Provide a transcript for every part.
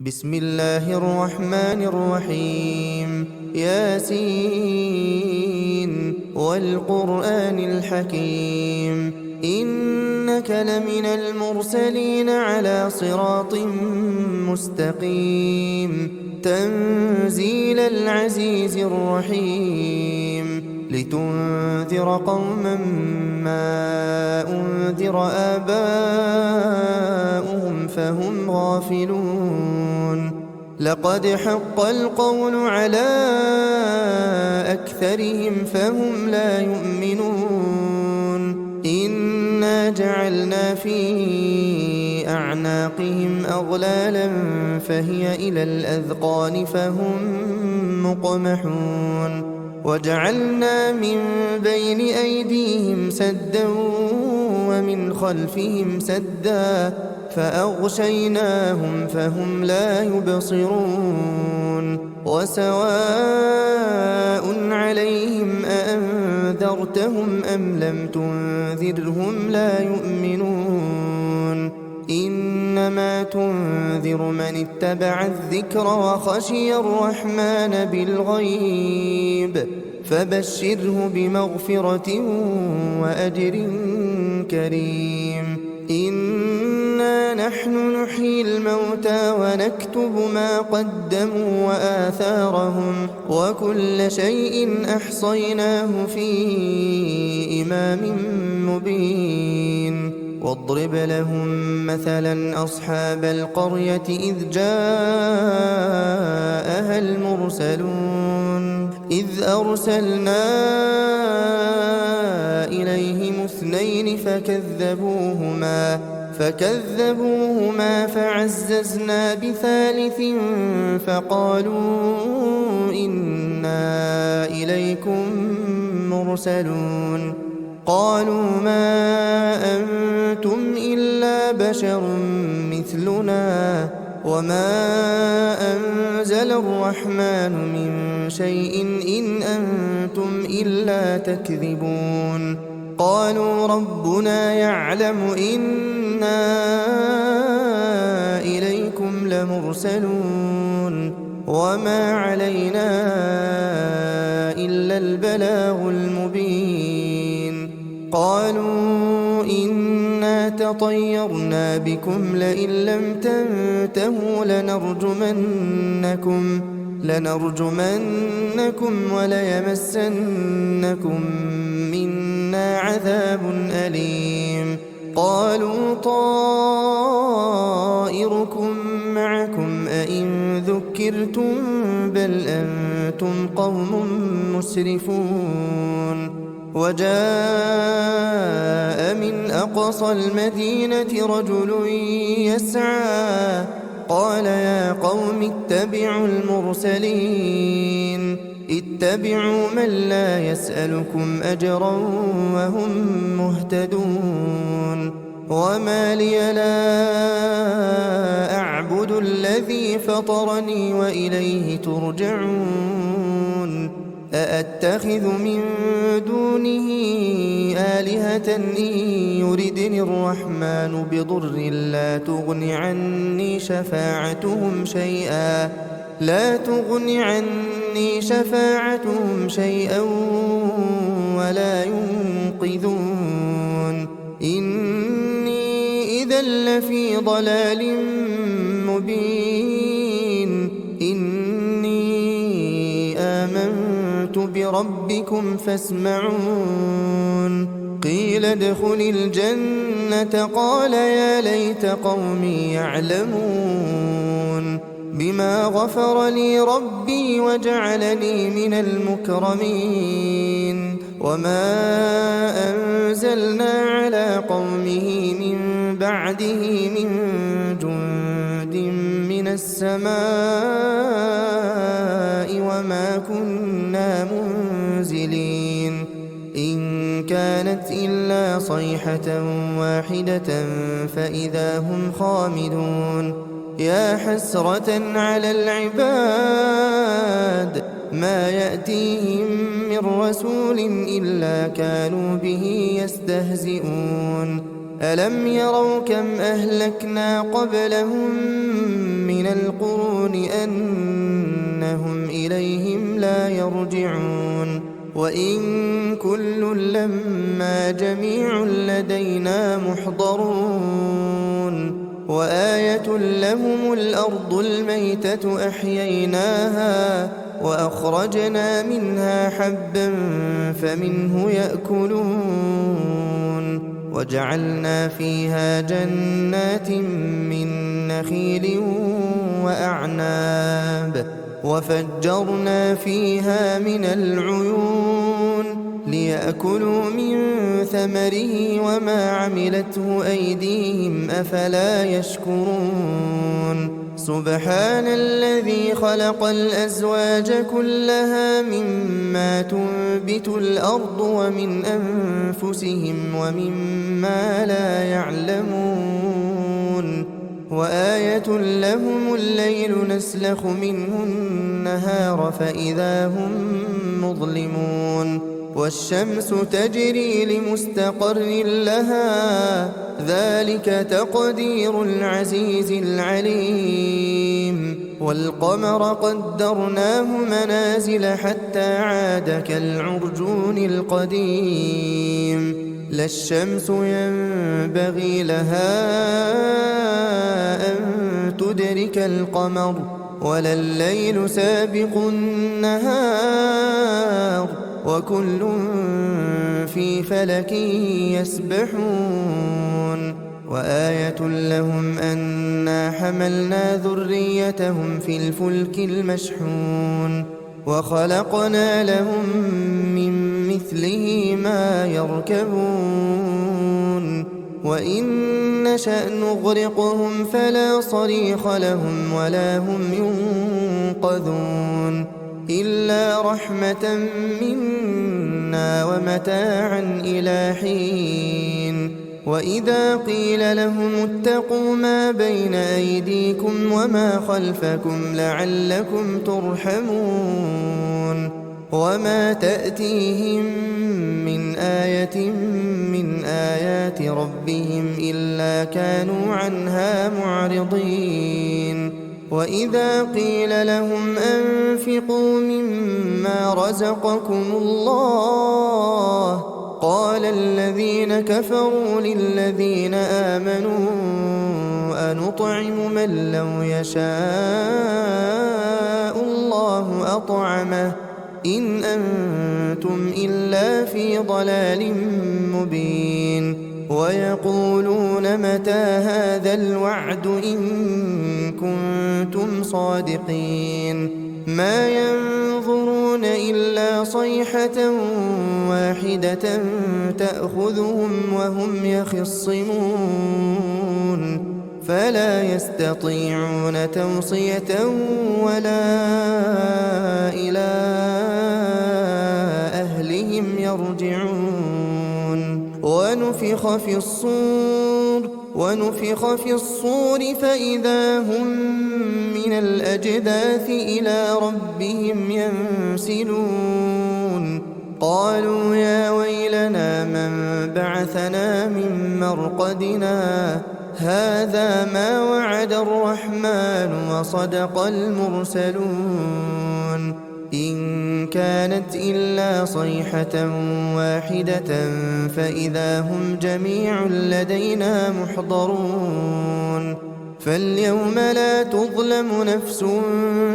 بسم الله الرحمن الرحيم ياسين والقرآن الحكيم إنك لمن المرسلين على صراط مستقيم تنزيل العزيز الرحيم لتنذر قوما ما أنذر آباؤهم فهم غافلون لقد حق القول على أكثرهم فهم لا يؤمنون إنا جعلنا في أعناقهم أغلالا فهي إلى الأذقان فهم مقمحون وجعلنا من بين أيديهم سدا ومن خلفهم سدا فأغشيناهم فهم لا يبصرون وسواء عليهم أأنذرتهم أم لم تنذرهم لا يؤمنون إنما تنذر من اتبع الذكر وخشي الرحمن بالغيب فبشره بمغفرة وأجر كريم إنا نحن نحيي الموتى ونكتب ما قدموا وآثارهم وكل شيء أحصيناه في إمام مبين واضرب لهم مثلا أصحاب القرية إذ جاءها المرسلون إذ أرسلنا إليهم اثنين فكذبوهما فعززنا بثالث فقالوا إنا إليكم مرسلون قالوا ما أنتم إلا بشر مثلنا وما أنزل الرحمن من شيء إن أنتم إلا تكذبون قالوا ربنا يعلم إنا إليكم لمرسلون وما علينا إلا البلاغ المبين قالوا إنا تطيرنا بكم لئن لم تنتهوا لنرجمنكم وليمسنكم منا عذاب أليم قالوا طائركم معكم أئن ذكرتم بل أنتم قوم مسرفون وجاء من أقصى المدينة رجل يسعى قال يا قوم اتبعوا المرسلين اتبعوا من لا يسألكم أجرا وهم مهتدون وما لي لا أعبد الذي فطرني وإليه ترجعون أأتخذ من دونه آلهة إن يردني الرحمن بضر لا تغن عني شفاعتهم شيئا ولا ينقذون إني إذا لفي ضلال مبين إني آمنت بربكم فاسمعون قيل ادخل الجنة قال يا ليت قومي يعلمون بما غفر لي ربي وجعلني من المكرمين وما أنزلنا على قومه من بعده من جند من السماء وما كنا منزلين إن كانت إلا صيحة واحدة فإذا هم خامدون يا حسرة على العباد ما يأتيهم من رسول إلا كانوا به يستهزئون ألم يروا كم أهلكنا قبلهم من القرون أنهم إليهم لا يرجعون وإن كل لما جميع لدينا محضرون وآية لهم الأرض الميتة أحييناها وأخرجنا منها حبا فمنه يأكلون وجعلنا فيها جنات من نخيل وأعناب وفجرنا فيها من العيون ليأكلوا من ثمره وما عملته أيديهم أفلا يشكرون سبحان الذي خلق الأزواج كلها مما تنبت الأرض ومن أنفسهم ومما لا يعلمون وآية لهم الليل نسلخ منه النهار فإذا هم مظلمون والشمس تجري لمستقر لها ذلك تقدير العزيز العليم والقمر قدرناه منازل حتى عاد كالعرجون القديم لا الشمس ينبغي لها أن تدرك القمر ولا الليل سابق النهار وكل في فلك يسبحون وآية لهم أنا حملنا ذريتهم في الفلك المشحون وخلقنا لهم من مثله ما يركبون وإن نشأ نغرقهم فلا صريخ لهم ولا هم ينقذون إلا رحمة منا ومتاعا إلى حين وإذا قيل لهم اتقوا ما بين أيديكم وما خلفكم لعلكم ترحمون وما تأتيهم من آية من آيات ربهم إلا كانوا عنها معرضين وإذا قيل لهم أنفقوا مما رزقكم الله قال الذين كفروا للذين آمنوا أنطعم من لو يشاء الله أطعمه إن أنتم إلا في ضلال مبين ويقولون متى هذا الوعد إن كنتم صادقين ما ينظرون إلا صيحة واحدة تأخذهم وهم يخصمون فلا يستطيعون توصية ولا إلى أهلهم يرجعون ونفخ في الصور فإذا هم من الأجداث إلى ربهم ينسلون قالوا يا ويلنا من بعثنا من مرقدنا هذا ما وعد الرحمن وصدق المرسلون إن كانت إلا صيحة واحدة فإذا هم جميع لدينا محضرون فاليوم لا تظلم نفس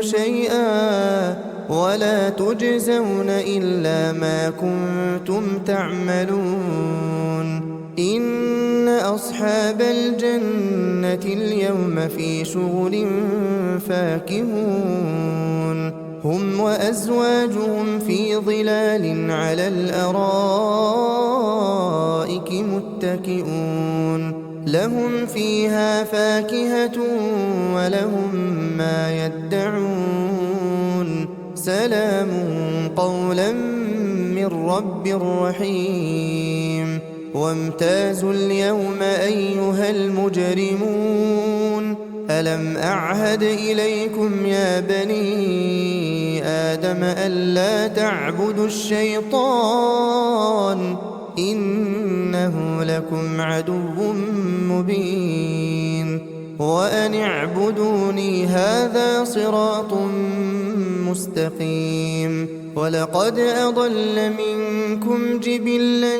شيئا ولا تجزون إلا ما كنتم تعملون إن أصحاب الجنة اليوم في شغل فاكهون هم وأزواجهم في ظلال على الأرائك متكئون لهم فيها فاكهة ولهم ما يدعون سلام قولا من رب رحيم وامتازوا اليوم أيها المجرمون ألم أعهد إليكم يا بني آدم ألا تعبدوا الشيطان إنه لكم عدو مبين وأن اعبدوني هذا صراط مستقيم ولقد أضل منكم جبلا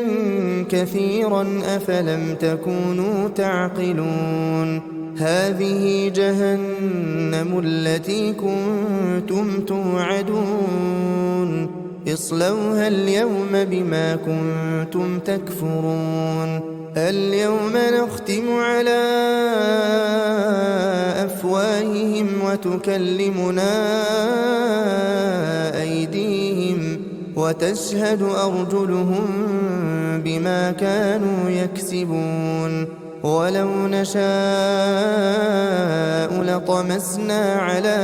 كثيرا أفلم تكونوا تعقلون هذه جهنم التي كنتم توعدون اصلوها اليوم بما كنتم تكفرون اليوم نختم على أفواههم وتكلمنا أيديهم وتشهد أرجلهم بما كانوا يكسبون ولو نشاء لطمسنا على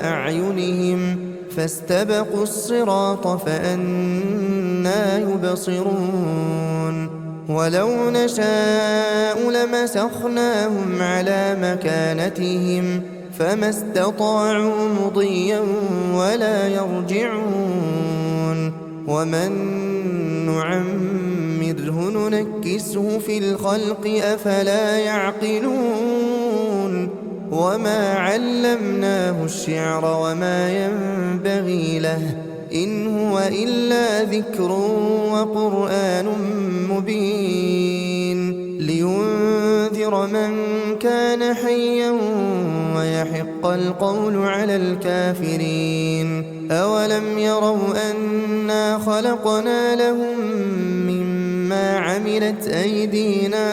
أعينهم فاستبقوا الصراط فأنى يبصرون ولو نشاء لمسخناهم على مكانتهم فما استطاعوا مضيا ولا يرجعون ومن نعمره ننكسه في الخلق أفلا يعقلون وما علمناه الشعر وما ينبغي له إن هو إلا ذكر وقرآن مبين لينذر من كان حيا ويحق القول على الكافرين أولم يروا أنا خلقنا لهم مما عملت أيدينا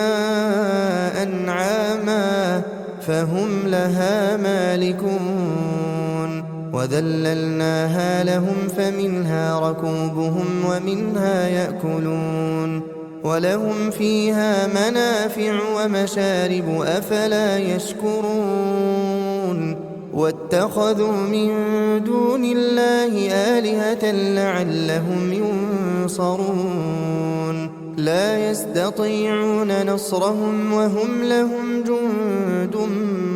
أنعاما فهم لها مالكون وذللناها لهم فمنها ركوبهم ومنها يأكلون ولهم فيها منافع ومشارب أفلا يشكرون واتخذوا من دون الله آلهة لعلهم ينصرون لا يستطيعون نصرهم وهم لهم جند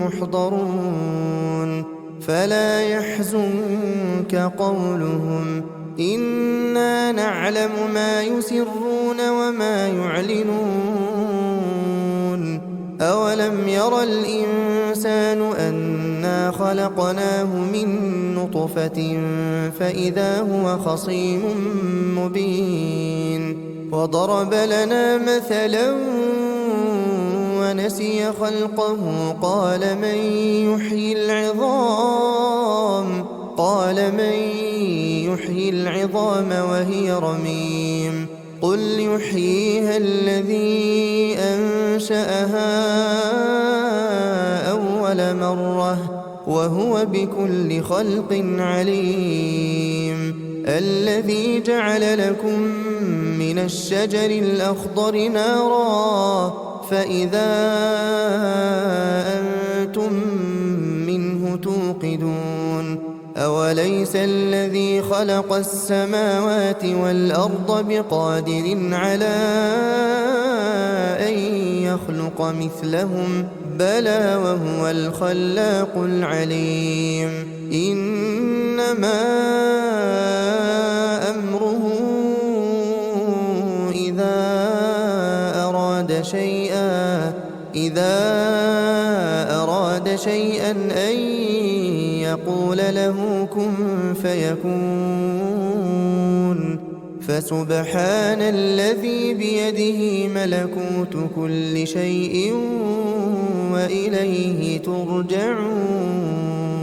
محضرون فلا يحزنك قولهم إنا نعلم ما يسرون وما يعلنون أولم ير الإنسان أنا خلقناه من نطفة فإذا هو خصيم مبين وضرب لنا مثلا ونسي خلقه قال من يحيي العظام وهي رميم قل يحييها الذي أنشأها أول مرة وهو بكل خلق عليم الذي جعل لكم من الشجر الأخضر نارا فإذا أنتم منه توقدون أوليس الذي خلق السماوات والأرض بقادر على أن يخلق مثلهم بلى وهو الخلاق العليم إنما أمره إذا أراد شيئا أن يقول له كن فيكون فسبحان الذي بيده ملكوت كل شيء وإليه ترجعون